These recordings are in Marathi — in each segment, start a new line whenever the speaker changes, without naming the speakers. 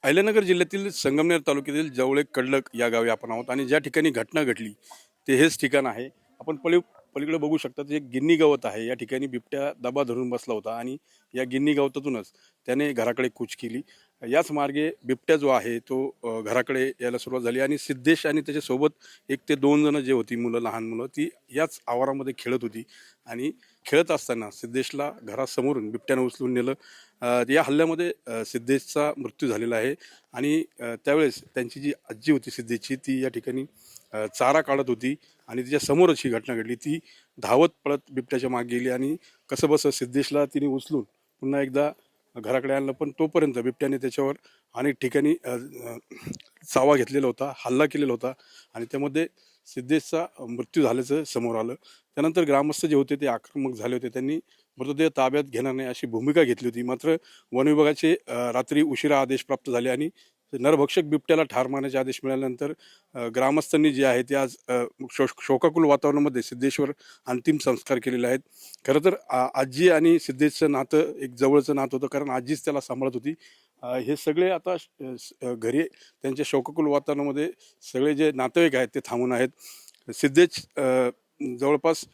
अहिल्यानगर जिल्ह्यातील संगमनेर तालुक्यातील जवळे कडलक या गावी आपण आहोत आणि ज्या ठिकाणी घटना घडली ते हेच ठिकाण आहे. आपण पलीकडे बघू शकता ते एक गिन्नी गवत आहे. या ठिकाणी बिबट्या दबा धरून बसला होता आणि या गिन्नी गवतातूनच त्याने घराकडे कूच केली. याच मार्गे बिबट्या जो आहे तो घराकडे यायला सुरुवात झाली आणि सिद्धेश आणि त्याच्यासोबत 1 ते 2 जण जे होती मुलं, लहान मुलं, ती याच आवारामध्ये खेळत होती आणि खेळत असताना सिद्धेशला घरासमोरून बिबट्यानं उचलून नेलं. या हल्ल्यामध्ये सिद्धेशचा मृत्यू झालेला आहे आणि त्यावेळेस त्यांची जी आजी होती सिद्धेशची, ती या ठिकाणी चारा काढत होती आणि तिच्या समोरच ही घटना घडली. ती धावत पळत बिबट्याच्या मागे गेली आणि कसंबसं सिद्धेशला तिने उचलून पुन्हा एकदा घराकडे आणलं. पण तोपर्यंत बिबट्याने त्याच्यावर अनेक ठिकाणी चावा घेतलेला होता, हल्ला केलेला होता आणि त्यामध्ये सिद्धेशचा मृत्यू झाल्याचं समोर आलं. त्यानंतर ग्रामस्थ जे होते ते आक्रमक झाले होते. त्यांनी मृतदेह ताब्यात घेणार नाही अशी भूमिका घेतली होती. मात्र वन विभागाचे रात्री उशिरा आदेश प्राप्त झाले आणि नरभक्षक बिबट्याला ठार मारण्याचे आदेश मिळाल्यानंतर ग्रामस्थांनी जे आहे ते आज शोकाकुल वातावरणामध्ये सिद्धेश्वर अंतिम संस्कार केलेले आहेत. खरं तर आजी आणि सिद्धेशचं नातं एक जवळचं नातं होतं, कारण आजीच त्याला सांभाळत होती. हे सगळे आता घरी त्यांच्या शोकाकुल वातावरणामध्ये सगळे जे नातेवाईक आहेत ते थांबून आहेत. सिद्धेश जवळपास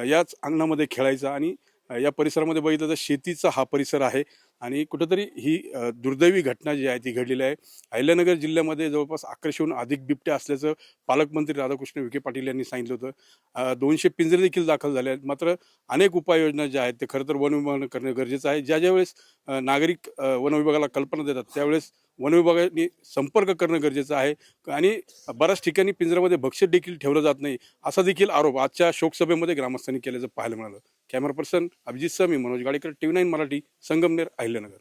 याच अंगणामध्ये खेळायचा आणि या परिसरामध्ये बघितलं तर शेतीचा हा परिसर आहे आणि कुठंतरी ही दुर्दैवी घटना जी आहे ती घडलेली आहे. अहिल्यानगर जिल्ह्यामध्ये जवळपास 1100हून अधिक बिबट्या असल्याचं पालकमंत्री राधाकृष्ण विखे पाटील यांनी सांगितलं होतं. 200 पिंजरे देखील दाखल झाले आहेत. मात्र अनेक उपाययोजना ज्या आहेत ते खरं तर वन विभागानं करणं गरजेचं आहे. ज्यावेळेस नागरिक वन विभागाला कल्पना देतात त्यावेळेस वन विभागाने संपर्क करणं गरजेचं आहे आणि बऱ्याच ठिकाणी पिंजऱ्यामध्ये भक्ष्य देखील ठेवलं जात नाही असा देखील आरोप आजच्या शोकसभेमध्ये ग्रामस्थांनी केल्याचं पाहायला मिळालं. कॅमेरा पर्सन अभिजित सह मी मनोज गाडेकर, TV9 मराठी, संगमनेर, अहिल्यानगर.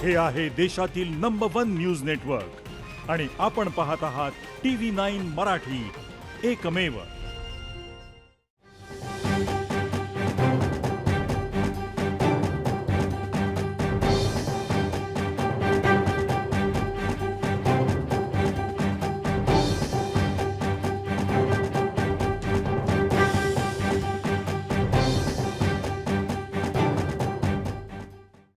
हे आहे देशातील नंबर 1 न्यूज नेटवर्क आणि आपण पाहत आहात TV9 मराठी, एकमेव.